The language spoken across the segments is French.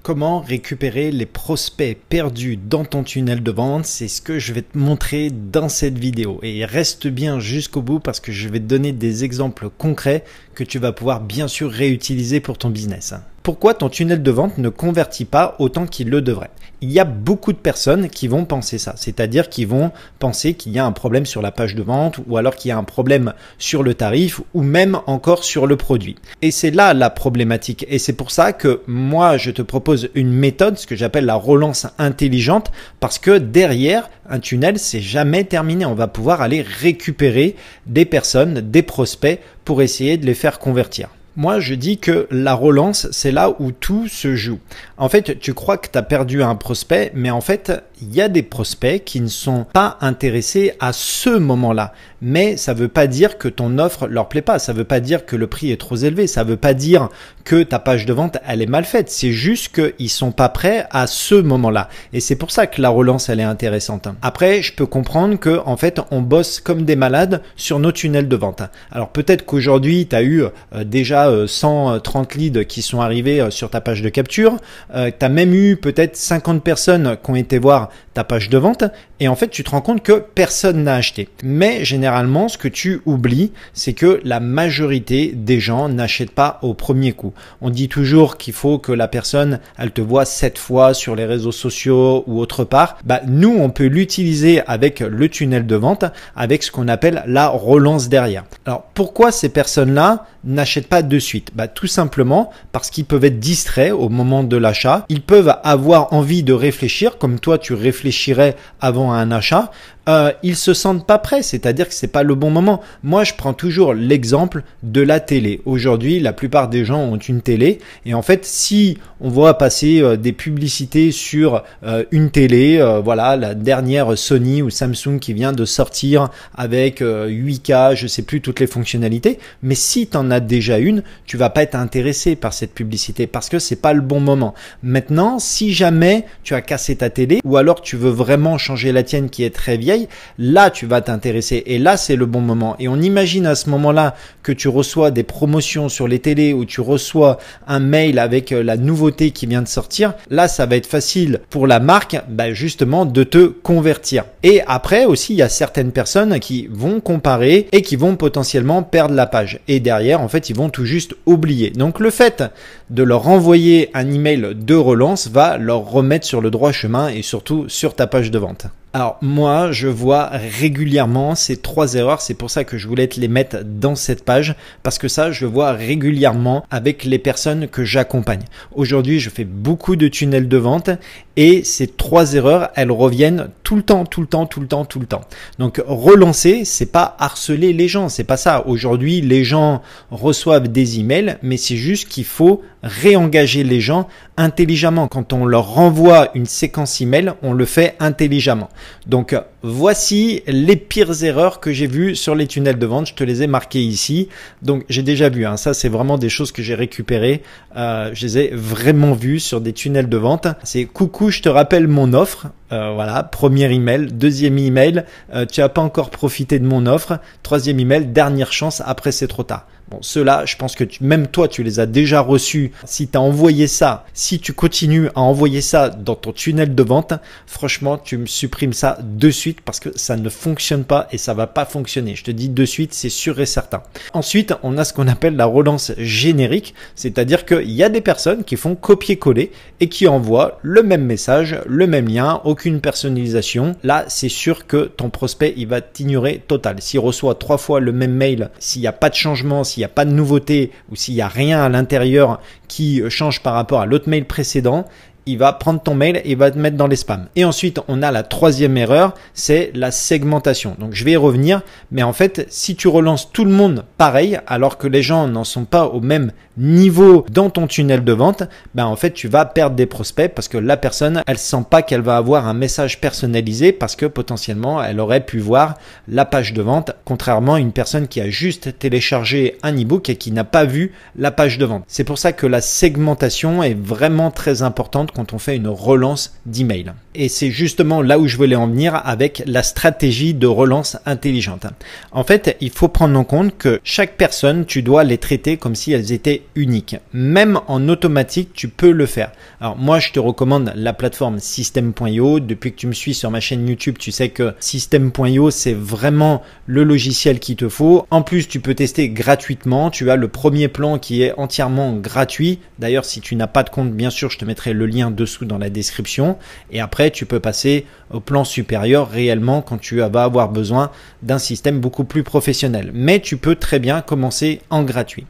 Comment récupérer les prospects perdus dans ton tunnel de vente? C'est ce que je vais te montrer dans cette vidéo. Et reste bien jusqu'au bout parce que je vais te donner des exemples concrets que tu vas pouvoir bien sûr réutiliser pour ton business. Pourquoi ton tunnel de vente ne convertit pas autant qu'il le devrait? Il y a beaucoup de personnes qui vont penser ça, c'est-à-dire qui vont penser qu'il y a un problème sur la page de vente ou alors qu'il y a un problème sur le tarif ou même encore sur le produit. Et c'est là la problématique et c'est pour ça que moi je te propose une méthode, ce que j'appelle la relance intelligente, parce que derrière un tunnel c'est jamais terminé. On va pouvoir aller récupérer des personnes, des prospects pour essayer de les faire convertir. Moi, je dis que la relance, c'est là où tout se joue. En fait, tu crois que tu as perdu un prospect, mais en fait, il y a des prospects qui ne sont pas intéressés à ce moment-là. Mais ça ne veut pas dire que ton offre leur plaît pas. Ça ne veut pas dire que le prix est trop élevé. Ça ne veut pas dire que ta page de vente, elle est mal faite. C'est juste qu'ils sont pas prêts à ce moment-là. Et c'est pour ça que la relance, elle est intéressante. Après, je peux comprendre que, en fait, on bosse comme des malades sur nos tunnels de vente. Alors, peut-être qu'aujourd'hui, tu as eu déjà 130 leads qui sont arrivés sur ta page de capture. Tu as même eu peut-être 50 personnes qui ont été voir ta page de vente et en fait tu te rends compte que personne n'a acheté. Mais généralement ce que tu oublies, c'est que la majorité des gens n'achètent pas au premier coup. On dit toujours qu'il faut que la personne elle te voit 7 fois sur les réseaux sociaux ou autre part. Nous on peut l'utiliser avec le tunnel de vente avec ce qu'on appelle la relance derrière. Alors pourquoi ces personnes-là n'achètent pas de suite? Tout simplement parce qu'ils peuvent être distraits au moment de l'achat. Ils peuvent avoir envie de réfléchir comme toi tu réfléchirais avant un achat. Ils se sentent pas prêts, c'est-à-dire que c'est pas le bon moment. Moi, je prends toujours l'exemple de la télé. Aujourd'hui, la plupart des gens ont une télé et en fait, si on voit passer des publicités sur une télé, voilà, la dernière Sony ou Samsung qui vient de sortir avec 8K, je sais plus toutes les fonctionnalités, mais si tu en as déjà une, tu vas pas être intéressé par cette publicité parce que c'est pas le bon moment. Maintenant, si jamais tu as cassé ta télé ou alors tu veux vraiment changer la tienne qui est très vieille, là tu vas t'intéresser et là c'est le bon moment. Et on imagine à ce moment-là que tu reçois des promotions sur les télés ou tu reçois un mail avec la nouveauté qui vient de sortir. Là ça va être facile pour la marque justement de te convertir. Et après aussi il y a certaines personnes qui vont comparer et qui vont potentiellement perdre la page et derrière en fait ils vont tout juste oublier. Donc le fait de leur envoyer un email de relance va leur remettre sur le droit chemin et surtout sur ta page de vente. Alors moi, je vois régulièrement ces 3 erreurs, c'est pour ça que je voulais te les mettre dans cette page, parce que ça, je le vois régulièrement avec les personnes que j'accompagne. Aujourd'hui, je fais beaucoup de tunnels de vente et ces 3 erreurs, elles reviennent tout le temps. Donc relancer, c'est pas harceler les gens, c'est pas ça. Aujourd'hui, les gens reçoivent des emails, mais c'est juste qu'il faut réengager les gens intelligemment. Quand on leur renvoie une séquence email, on le fait intelligemment. Donc voici les pires erreurs que j'ai vues sur les tunnels de vente. Je te les ai marquées ici. Donc j'ai déjà vu, ça c'est vraiment des choses que j'ai récupérées. Je les ai vraiment vues sur des tunnels de vente. C'est coucou, je te rappelle mon offre. Voilà, premier email, deuxième email, tu n'as pas encore profité de mon offre, troisième email, dernière chance, après c'est trop tard. Bon, ceux-là, je pense que même toi, tu les as déjà reçus. Si tu as envoyé ça, si tu continues à envoyer ça dans ton tunnel de vente, franchement, tu me supprimes ça de suite parce que ça ne fonctionne pas et ça va pas fonctionner. Je te dis de suite, c'est sûr et certain. Ensuite, on a ce qu'on appelle la relance générique, c'est-à-dire qu'il y a des personnes qui font copier-coller et qui envoient le même message, le même lien, aucune personnalisation. Là, c'est sûr que ton prospect, il va t'ignorer total. S'il reçoit 3 fois le même mail, s'il n'y a pas de changement, s'il n'y a pas de nouveauté ou s'il n'y a rien à l'intérieur qui change par rapport à l'autre mail précédent, il va prendre ton mail et il va te mettre dans les spams. Et ensuite, on a la troisième erreur, c'est la segmentation. Donc, je vais y revenir. Mais en fait, si tu relances tout le monde pareil, alors que les gens n'en sont pas au même niveau dans ton tunnel de vente, en fait, tu vas perdre des prospects parce que la personne, elle sent pas qu'elle va avoir un message personnalisé parce que potentiellement, elle aurait pu voir la page de vente, contrairement à une personne qui a juste téléchargé un e-book et qui n'a pas vu la page de vente. C'est pour ça que la segmentation est vraiment très importante quand on fait une relance d'email. Et c'est justement là où je voulais en venir avec la stratégie de relance intelligente. En fait, il faut prendre en compte que chaque personne, tu dois les traiter comme si elles étaient uniques. Même en automatique, tu peux le faire. Alors moi, je te recommande la plateforme System.io. Depuis que tu me suis sur ma chaîne YouTube, tu sais que System.io, c'est vraiment le logiciel qu'il te faut. En plus, tu peux tester gratuitement. Tu as le premier plan qui est entièrement gratuit. D'ailleurs, si tu n'as pas de compte, bien sûr, je te mettrai le lien dessous dans la description. Et après, tu peux passer au plan supérieur réellement quand tu vas avoir besoin d'un système beaucoup plus professionnel. Mais tu peux très bien commencer en gratuit.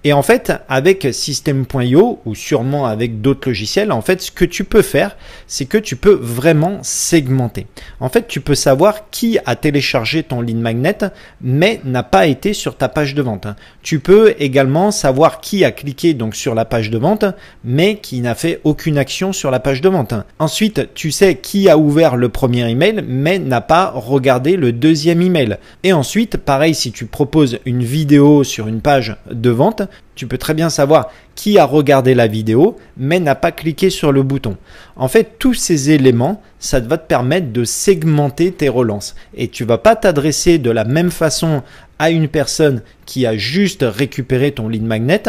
Et en fait, avec System.io ou sûrement avec d'autres logiciels, en fait, ce que tu peux faire, c'est que tu peux vraiment segmenter. En fait, tu peux savoir qui a téléchargé ton lead magnet, mais n'a pas été sur ta page de vente. Tu peux également savoir qui a cliqué donc sur la page de vente, mais qui n'a fait aucune action sur la page de vente. Ensuite, tu sais qui a ouvert le premier email, mais n'a pas regardé le deuxième email. Et ensuite, pareil, si tu proposes une vidéo sur une page de vente, tu peux très bien savoir qui a regardé la vidéo mais n'a pas cliqué sur le bouton. En fait, tous ces éléments, ça va te permettre de segmenter tes relances et tu vas pas t'adresser de la même façon à une personne qui a juste récupéré ton lead magnet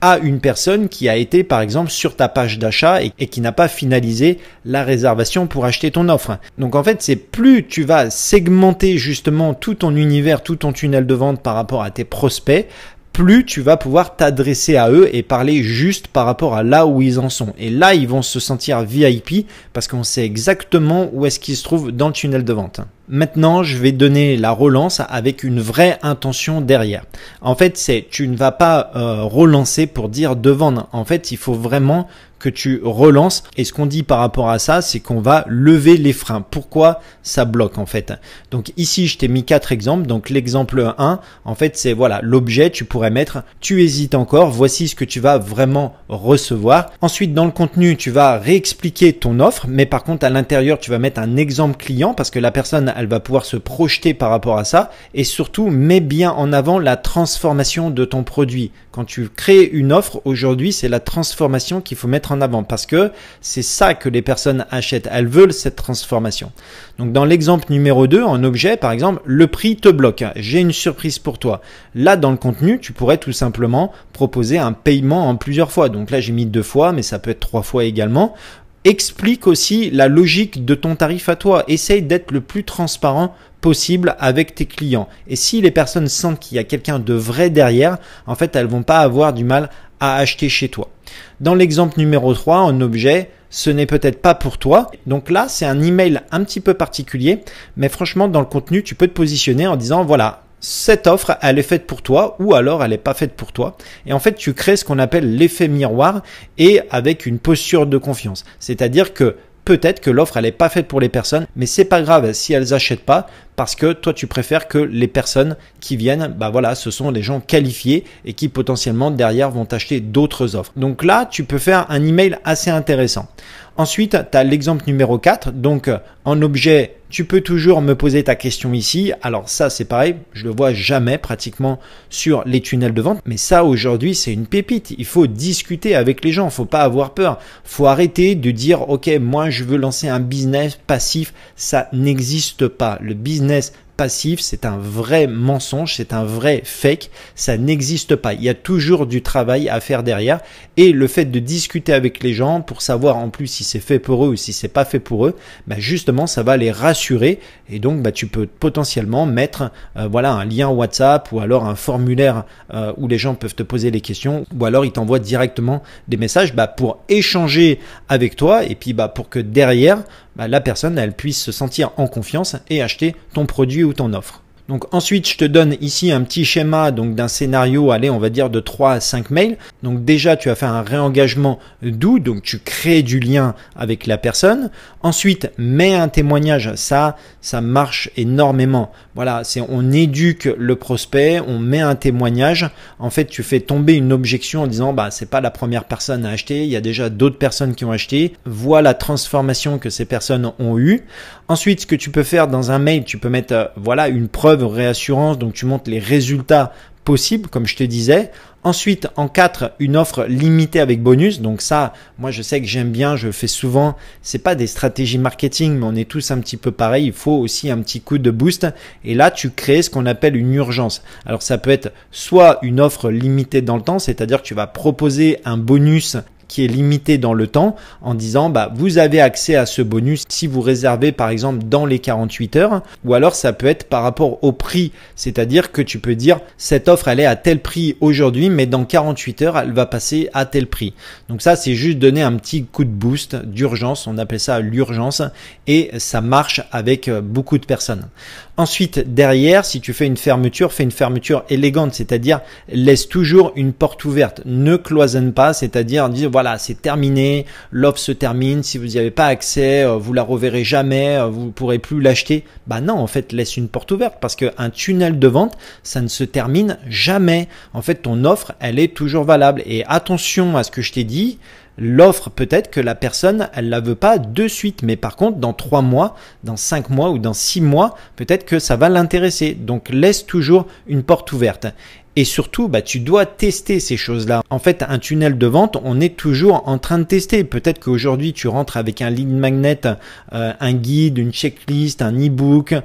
à une personne qui a été par exemple sur ta page d'achat et qui n'a pas finalisé la réservation pour acheter ton offre. Donc en fait, c'est plus tu vas segmenter justement tout ton univers, tout ton tunnel de vente par rapport à tes prospects, plus tu vas pouvoir t'adresser à eux et parler juste par rapport à là où ils en sont. Et là, ils vont se sentir VIP parce qu'on sait exactement où est-ce qu'ils se trouvent dans le tunnel de vente. Maintenant, je vais donner la relance avec une vraie intention derrière. En fait, tu ne vas pas relancer pour dire de vendre. En fait, il faut vraiment que tu relances. Et ce qu'on dit par rapport à ça, c'est qu'on va lever les freins. Pourquoi ça bloque en fait? Donc ici, je t'ai mis 4 exemples. Donc l'exemple 1, en fait, c'est voilà l'objet. Tu pourrais mettre « tu hésites encore, voici ce que tu vas vraiment recevoir ». Ensuite, dans le contenu, tu vas réexpliquer ton offre. Mais par contre, à l'intérieur, tu vas mettre un exemple client parce que la personne, elle va pouvoir se projeter par rapport à ça. Et surtout, mets bien en avant la transformation de ton produit. Quand tu crées une offre, aujourd'hui, c'est la transformation qu'il faut mettre en avant parce que c'est ça que les personnes achètent. Elles veulent cette transformation. Donc, dans l'exemple numéro 2, en objet, par exemple, le prix te bloque. J'ai une surprise pour toi. Là, dans le contenu, tu pourrais tout simplement proposer un paiement en plusieurs fois. Donc là, j'ai mis 2 fois, mais ça peut être 3 fois également. Explique aussi la logique de ton tarif à toi. Essaye d'être le plus transparent possible avec tes clients. Et si les personnes sentent qu'il y a quelqu'un de vrai derrière, en fait, elles vont pas avoir du mal à acheter chez toi. Dans l'exemple numéro 3, en objet, ce n'est peut-être pas pour toi. Donc là, c'est un email un petit peu particulier. Mais franchement, dans le contenu, tu peux te positionner en disant, voilà, cette offre, elle est faite pour toi ou alors elle n'est pas faite pour toi. Et en fait, tu crées ce qu'on appelle l'effet miroir et avec une posture de confiance. C'est-à-dire que peut-être que l'offre, elle n'est pas faite pour les personnes, mais c'est pas grave si elles n'achètent pas parce que toi, tu préfères que les personnes qui viennent, bah voilà, ce sont des gens qualifiés et qui potentiellement derrière vont t'acheter d'autres offres. Donc là, tu peux faire un email assez intéressant. Ensuite, tu as l'exemple numéro 4. Donc, en objet, tu peux toujours me poser ta question ici. Alors ça, c'est pareil, je le vois jamais pratiquement sur les tunnels de vente. Mais ça, aujourd'hui, c'est une pépite. Il faut discuter avec les gens. Il faut pas avoir peur. Il faut arrêter de dire, OK, moi, je veux lancer un business passif. Ça n'existe pas. Le business passif, c'est un vrai mensonge, c'est un vrai fake, ça n'existe pas. Il y a toujours du travail à faire derrière et le fait de discuter avec les gens pour savoir en plus si c'est fait pour eux ou si c'est pas fait pour eux, bah justement ça va les rassurer et donc bah tu peux potentiellement mettre voilà un lien WhatsApp ou alors un formulaire où les gens peuvent te poser des questions ou alors ils t'envoient directement des messages pour échanger avec toi et puis pour que derrière la personne elle puisse se sentir en confiance et acheter ton produit ou ton offre. Donc ensuite, je te donne ici un petit schéma donc d'un scénario, allez, on va dire de 3 à 5 mails. Donc déjà, tu vas faire un réengagement doux, donc tu crées du lien avec la personne. Ensuite, mets un témoignage, ça marche énormément. Voilà, on éduque le prospect, on met un témoignage. En fait, tu fais tomber une objection en disant c'est pas la première personne à acheter, il y a déjà d'autres personnes qui ont acheté. Vois la transformation que ces personnes ont eue. Ensuite, ce que tu peux faire dans un mail, tu peux mettre voilà une preuve réassurance, donc tu montres les résultats possible, comme je te disais. Ensuite, en 4, une offre limitée avec bonus. Donc ça, moi je sais que j'aime bien, je le fais souvent. C'est pas des stratégies marketing, mais on est tous un petit peu pareil. Il faut aussi un petit coup de boost. Et là, tu crées ce qu'on appelle une urgence. Alors ça peut être soit une offre limitée dans le temps, c'est-à-dire que tu vas proposer un bonus qui est limité dans le temps en disant vous avez accès à ce bonus si vous réservez par exemple dans les 48 heures, ou alors ça peut être par rapport au prix, c'est-à-dire que tu peux dire cette offre elle est à tel prix aujourd'hui mais dans 48 heures elle va passer à tel prix. Donc ça c'est juste donner un petit coup de boost d'urgence, on appelle ça l'urgence et ça marche avec beaucoup de personnes. Ensuite derrière, si tu fais une fermeture élégante, c'est-à-dire laisse toujours une porte ouverte, ne cloisonne pas, c'est-à-dire dire voilà, c'est terminé, l'offre se termine, si vous n'y avez pas accès, vous la reverrez jamais, vous ne pourrez plus l'acheter. Non, en fait, laisse une porte ouverte parce qu'un tunnel de vente, ça ne se termine jamais. En fait, ton offre, elle est toujours valable. Et attention à ce que je t'ai dit, l'offre, peut-être que la personne, elle la veut pas de suite, mais par contre, dans 3 mois, dans 5 mois ou dans 6 mois, peut-être que ça va l'intéresser. Donc, laisse toujours une porte ouverte. Et surtout, tu dois tester ces choses-là. En fait, un tunnel de vente, on est toujours en train de tester. Peut-être qu'aujourd'hui, tu rentres avec un lead magnet, un guide, une checklist, un e-book.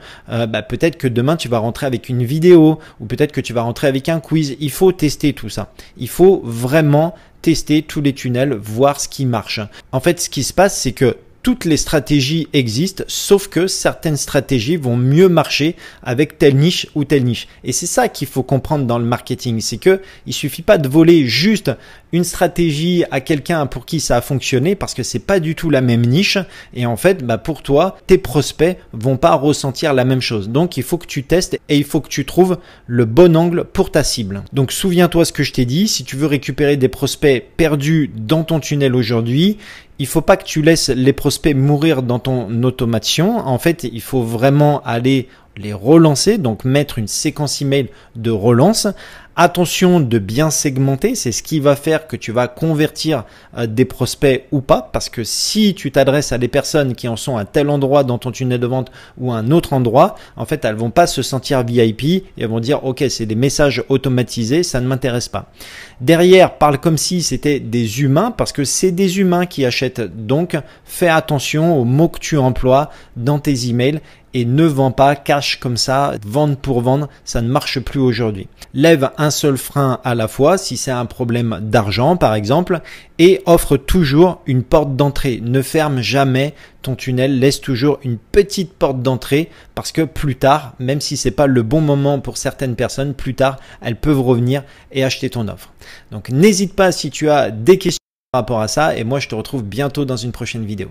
Peut-être que demain, tu vas rentrer avec une vidéo ou peut-être que tu vas rentrer avec un quiz. Il faut tester tout ça. Il faut vraiment tester tous les tunnels, voir ce qui marche. En fait, ce qui se passe, c'est que toutes les stratégies existent, sauf que certaines stratégies vont mieux marcher avec telle niche ou telle niche. Et c'est ça qu'il faut comprendre dans le marketing, c'est que il suffit pas de voler juste une stratégie à quelqu'un pour qui ça a fonctionné parce que c'est pas du tout la même niche. Et en fait, pour toi, tes prospects vont pas ressentir la même chose. Donc, il faut que tu testes et il faut que tu trouves le bon angle pour ta cible. Donc, souviens-toi ce que je t'ai dit. Si tu veux récupérer des prospects perdus dans ton tunnel aujourd'hui, il faut pas que tu laisses les prospects mourir dans ton automation. En fait, il faut vraiment aller les relancer, donc mettre une séquence email de relance. Attention de bien segmenter, c'est ce qui va faire que tu vas convertir des prospects ou pas, parce que si tu t'adresses à des personnes qui en sont à tel endroit dans ton tunnel de vente ou à un autre endroit, en fait, elles vont pas se sentir VIP et elles vont dire ok, c'est des messages automatisés, ça ne m'intéresse pas. Derrière, parle comme si c'était des humains, parce que c'est des humains qui achètent. Donc, fais attention aux mots que tu emploies dans tes emails et ne vends pas cash comme ça, vendre pour vendre, ça ne marche plus aujourd'hui. Lève un seul frein à la fois si c'est un problème d'argent par exemple et offre toujours une porte d'entrée. Ne ferme jamais ton tunnel, laisse toujours une petite porte d'entrée parce que plus tard, même si c'est pas le bon moment pour certaines personnes, plus tard, elles peuvent revenir et acheter ton offre. Donc n'hésite pas si tu as des questions par rapport à ça et moi je te retrouve bientôt dans une prochaine vidéo.